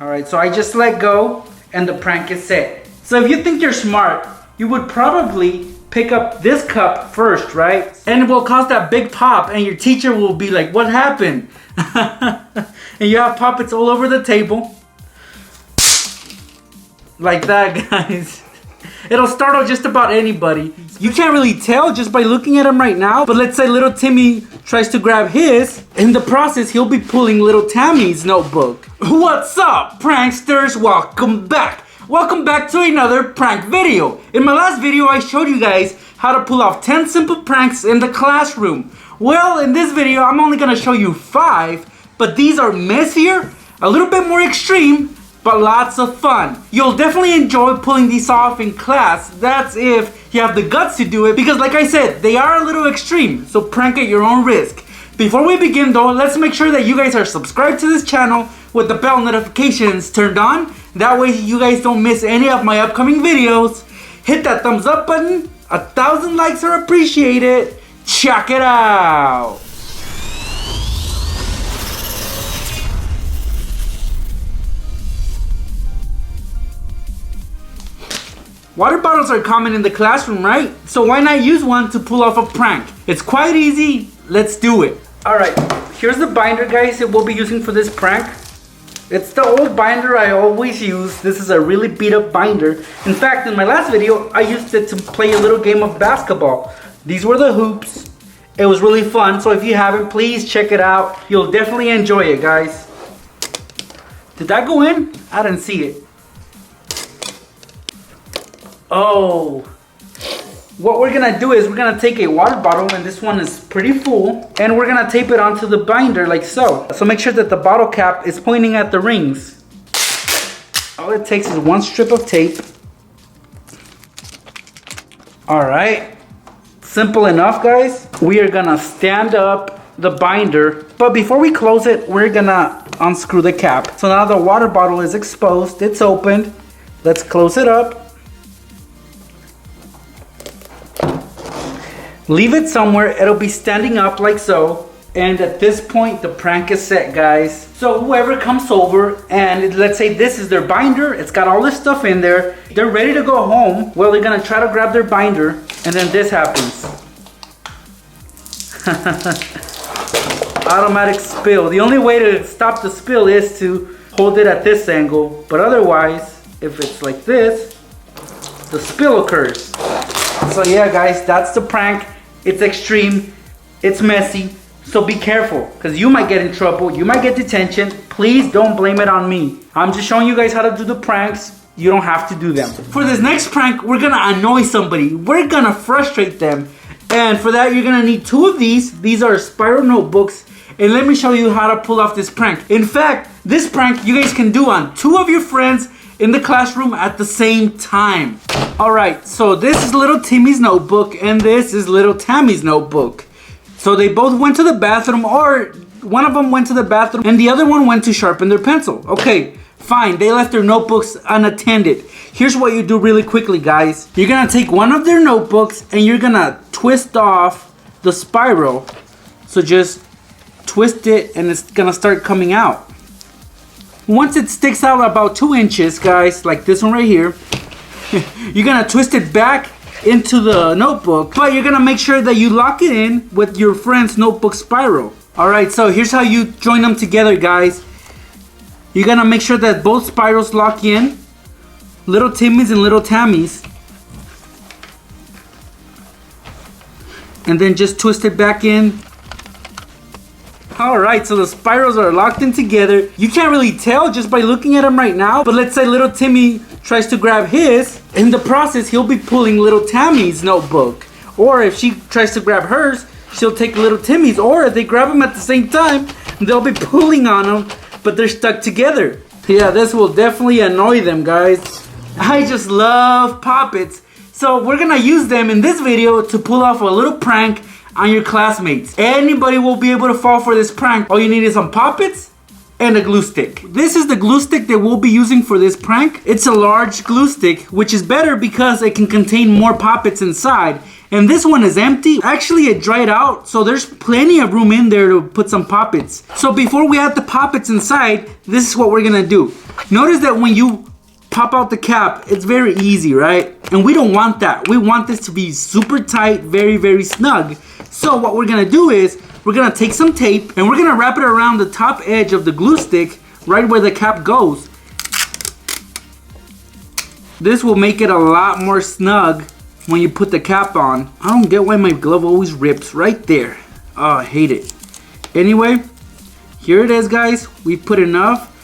Alright, so I just let go and the prank is set. So if you think you're smart, you would probably pick up this cup first, right? And it will cause that big pop and your teacher will be like, what happened? And you have poppets all over the table. Like that, guys. It'll startle just about anybody. You can't really tell just by looking at him right now, but let's say little Timmy tries to grab his. In the process, he'll be pulling little Tammy's notebook. What's up, pranksters? Welcome back. Welcome back to another prank video. In my last video, I showed you guys how to pull off 10 simple pranks in the classroom. Well, in this video, I'm only gonna show you 5, but these are messier, a little bit more extreme, but lots of fun. You'll definitely enjoy pulling these off in class. That's if you have the guts to do it, because like I said, they are a little extreme, so prank at your own risk. Before we begin though, let's make sure that you guys are subscribed to this channel with the bell notifications turned on. That way you guys don't miss any of my upcoming videos. Hit that thumbs up button. 1,000 likes are appreciated. Check it out. Water bottles are common in the classroom, right? So why not use one to pull off a prank? It's quite easy. Let's do it. Alright, here's the binder, guys, that we'll be using for this prank. It's the old binder I always use. This is a really beat up binder. In fact, in my last video, I used it to play a little game of basketball. These were the hoops. It was really fun, so if you haven't, please check it out. You'll definitely enjoy it, guys. Did that go in? I didn't see it. Oh, what we're gonna do is we're gonna take a water bottle, and this one is pretty full, and we're gonna tape it onto the binder like so. So make sure that the bottle cap is pointing at the rings. All it takes is one strip of tape. All right, simple enough, guys. We are gonna stand up the binder, but before we close it, we're gonna unscrew the cap. So now the water bottle is exposed, it's opened. Let's close it up. Leave it somewhere, it'll be standing up like so. And at this point, the prank is set, guys. So whoever comes over, and let's say this is their binder, it's got all this stuff in there, they're ready to go home. Well, they're gonna try to grab their binder, and then this happens. Automatic spill. The only way to stop the spill is to hold it at this angle, but otherwise, if it's like this, the spill occurs. So yeah, guys, that's the prank. It's extreme, it's messy, so be careful, because you might get in trouble, you might get detention. Please don't blame it on me. I'm just showing you guys how to do the pranks. You don't have to do them. For this next prank, we're gonna annoy somebody. We're gonna frustrate them. And for that, you're gonna need 2 of these. These are spiral notebooks. And let me show you how to pull off this prank. In fact, this prank you guys can do on 2 of your friends in the classroom at the same time. Alright, so this is little Timmy's notebook and this is little Tammy's notebook. So they both went to the bathroom, or one of them went to the bathroom and the other one went to sharpen their pencil. Okay, fine, they left their notebooks unattended. Here's what you do really quickly, guys. You're gonna take one of their notebooks and you're gonna twist off the spiral. So just twist it and it's gonna start coming out. Once it sticks out about 2 inches, guys, like this one right here, you're gonna twist it back into the notebook, but you're gonna make sure that you lock it in with your friend's notebook spiral. Alright, so here's how you join them together, guys. You're gonna make sure that both spirals lock in, little Timmy's and little Tammy's, and then just twist it back in. Alright, so the spirals are locked in together. You can't really tell just by looking at them right now, but let's say little Timmy tries to grab his. In the process, he'll be pulling little Tammy's notebook. Or if she tries to grab hers, she'll take little Timmy's. Or if they grab them at the same time, they'll be pulling on them, but they're stuck together. Yeah, this will definitely annoy them, guys. I just love poppets. So we're gonna use them in this video to pull off a little prank on your classmates. Anybody will be able to fall for this prank. All you need is some poppets and a glue stick. This is the glue stick that we'll be using for this prank. It's a large glue stick, which is better because it can contain more poppets inside. And this one is empty. Actually, it dried out, so there's plenty of room in there to put some poppets. So before we add the poppets inside, this is what we're gonna do. Notice that when you pop out the cap, it's very easy, right? And we don't want that. We want this to be super tight, very, very snug. So what we're gonna do is, we're gonna take some tape and we're gonna wrap it around the top edge of the glue stick, right where the cap goes. This will make it a lot more snug when you put the cap on. I don't get why my glove always rips right there. Oh, I hate it. Anyway, here it is, guys. We've put enough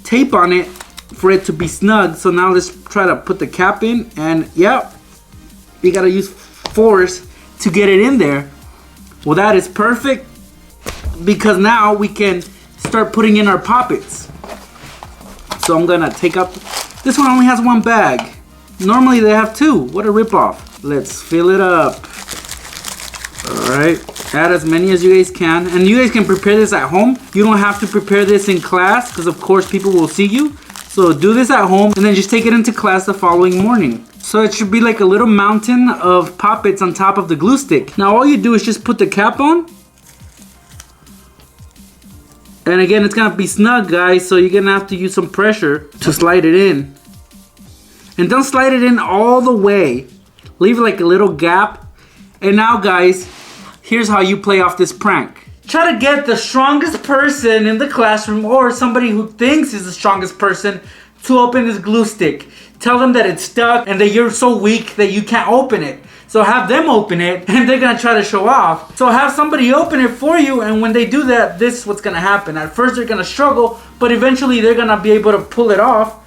tape on it for it to be snug. So now let's try to put the cap in, and yeah, you gotta use force to get it in there. Well, that is perfect, because now we can start putting in our poppets. So I'm gonna take up, this one only has one bag. Normally they have two. What a ripoff. Let's fill it up. Alright, add as many as you guys can. And you guys can prepare this at home. You don't have to prepare this in class, because of course people will see you. So do this at home and then just take it into class the following morning. So it should be like a little mountain of poppets on top of the glue stick. Now all you do is just put the cap on. And again, it's gonna be snug, guys, so you're gonna have to use some pressure to slide it in. And don't slide it in all the way. Leave like a little gap. And now, guys, here's how you play off this prank. Try to get the strongest person in the classroom, or somebody who thinks is the strongest person, to open this glue stick. Tell them that it's stuck and that you're so weak that you can't open it. So have them open it, and they're gonna try to show off. So have somebody open it for you, and when they do that, this is what's gonna happen. At first they're gonna struggle, but eventually they're gonna be able to pull it off.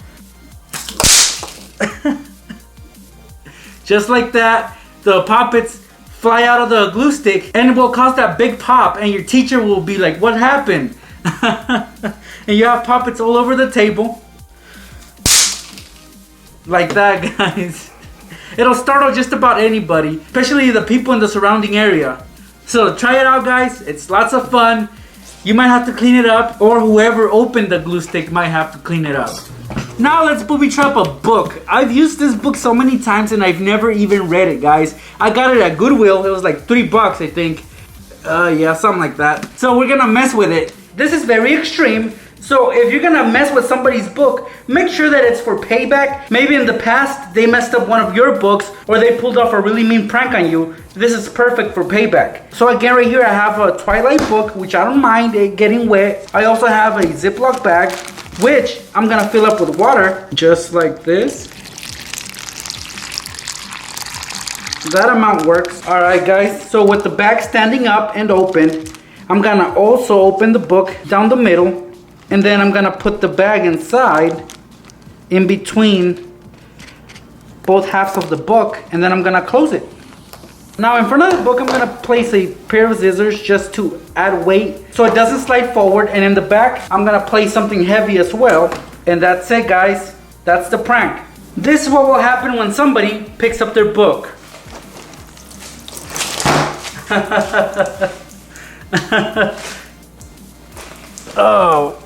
Just like that, the poppets fly out of the glue stick, and it will cause that big pop, and your teacher will be like, what happened? And you have poppets all over the table. Like that, guys. It'll startle just about anybody, especially the people in the surrounding area. So try it out, guys. It's lots of fun. You might have to clean it up, or whoever opened the glue stick might have to clean it up. Now let's booby trap a book. I've used this book so many times and I've never even read it, guys. I got it at Goodwill. It was like $3, I think. Yeah, something like that. So we're gonna mess with it. This is very extreme. So if you're gonna mess with somebody's book, make sure that it's for payback. Maybe in the past they messed up one of your books, or they pulled off a really mean prank on you. This is perfect for payback. So again, right here I have a Twilight book, which I don't mind it getting wet. I also have a Ziploc bag, which I'm gonna fill up with water, just like this. That amount works. All right, guys, so with the bag standing up and open, I'm gonna also open the book down the middle, and then I'm gonna put the bag inside, in between both halves of the book, and then I'm gonna close it. Now in front of the book, I'm gonna place a pair of scissors just to add weight so it doesn't slide forward, and in the back, I'm gonna place something heavy as well. And that's it, guys. That's the prank. This is what will happen when somebody picks up their book. Oh,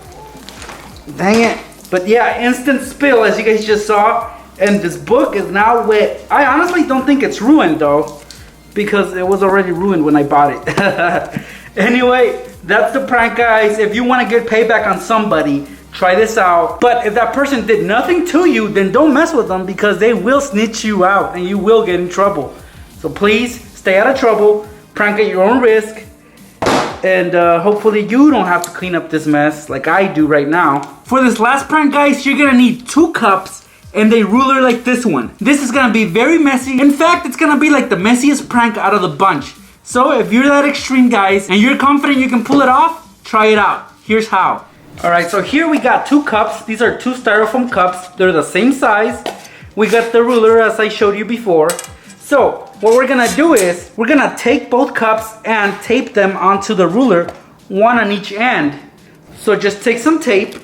dang it. But yeah, instant spill, as you guys just saw, and this book is now wet. I honestly don't think it's ruined though, because it was already ruined when I bought it. Anyway, that's the prank, guys. If you want to get payback on somebody, try this out. But if that person did nothing to you, then don't mess with them, because they will snitch you out and you will get in trouble. So please stay out of trouble, prank at your own risk, and hopefully you don't have to clean up this mess like I do right now. For this last prank, guys, you're gonna need 2 cups and a ruler like this one. This is gonna be very messy. In fact, it's gonna be like the messiest prank out of the bunch. So if you're that extreme, guys, and you're confident you can pull it off, try it out. Here's how. Alright, so here we got 2 cups. These are 2 styrofoam cups. They're the same size. We got the ruler as I showed you before. So what we're gonna do is, we're gonna take both cups and tape them onto the ruler, one on each end. So just take some tape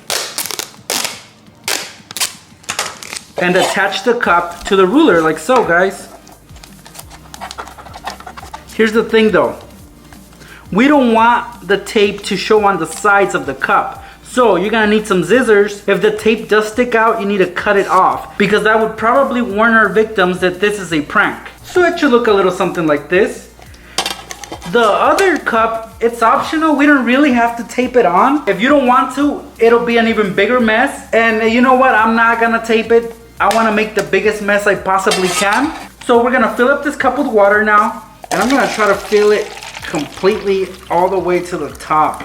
and attach the cup to the ruler like so, guys. Here's the thing though. We don't want the tape to show on the sides of the cup. So you're gonna need some scissors. If the tape does stick out, you need to cut it off, because that would probably warn our victims that this is a prank. So it should look a little something like this. The other cup, it's optional. We don't really have to tape it on. If you don't want to, it'll be an even bigger mess. And you know what? I'm not gonna tape it. I wanna make the biggest mess I possibly can. So we're gonna fill up this cup with water now. And I'm gonna try to fill it completely all the way to the top.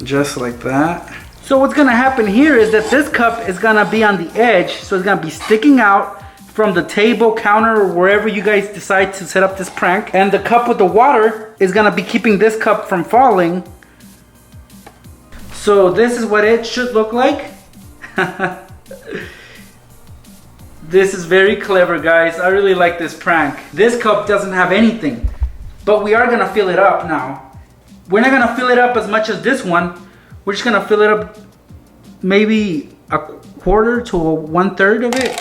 Just like that. So what's gonna happen here is that this cup is gonna be on the edge. So it's gonna be sticking out from the table, counter, or wherever you guys decide to set up this prank. And the cup with the water is gonna be keeping this cup from falling. So this is what it should look like. This is very clever, guys. I really like this prank. This cup doesn't have anything, but we are gonna fill it up now. We're not gonna fill it up as much as this one. We're just gonna fill it up maybe a quarter to 1/3 of it.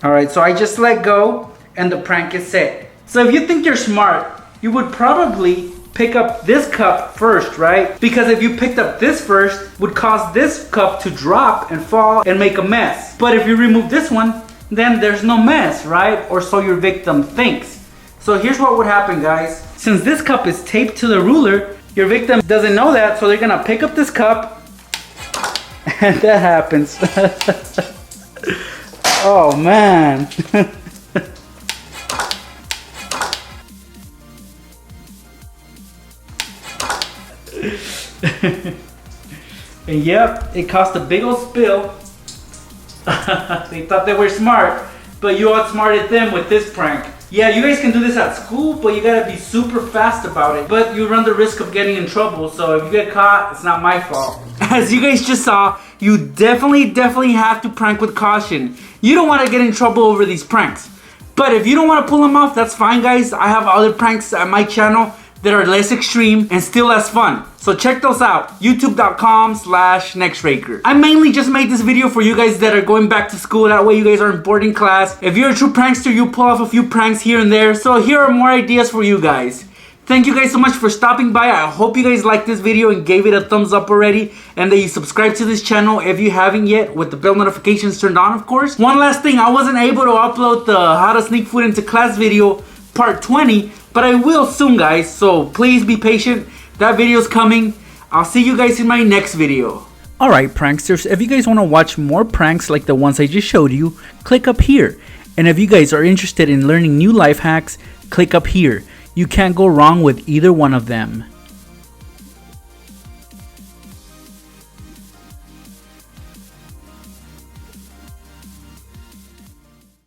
All right, so I just let go and the prank is set. So if you think you're smart, you would probably pick up this cup first, right? Because if you picked up this first, would cause this cup to drop and fall and make a mess. But if you remove this one, then there's no mess, right? Or so your victim thinks. So here's what would happen, guys. Since this cup is taped to the ruler, your victim doesn't know that, so they're gonna pick up this cup and that happens. Oh man. And yep, it caused a big old spill. They thought they were smart, but you outsmarted them with this prank. Yeah, you guys can do this at school, but you gotta be super fast about it. But you run the risk of getting in trouble, so if you get caught, it's not my fault. As you guys just saw, you definitely have to prank with caution. You don't want to get in trouble over these pranks. But if you don't want to pull them off, that's fine, guys. I have other pranks at my channel that are less extreme and still as fun. So check those out, youtube.com/Nextraker. I mainly just made this video for you guys that are going back to school. That way you guys aren't bored in class. If you're a true prankster, you pull off a few pranks here and there. So here are more ideas for you guys. Thank you guys so much for stopping by. I hope you guys liked this video and gave it a thumbs up already, and that you subscribe to this channel if you haven't yet, with the bell notifications turned on, of course. One last thing, I wasn't able to upload the how to sneak food into class video part 20, but I will soon, guys, so please be patient. That video's coming. I'll see you guys in my next video. Alright, pranksters, if you guys want to watch more pranks like the ones I just showed you, click up here. And if you guys are interested in learning new life hacks, click up here. You can't go wrong with either one of them.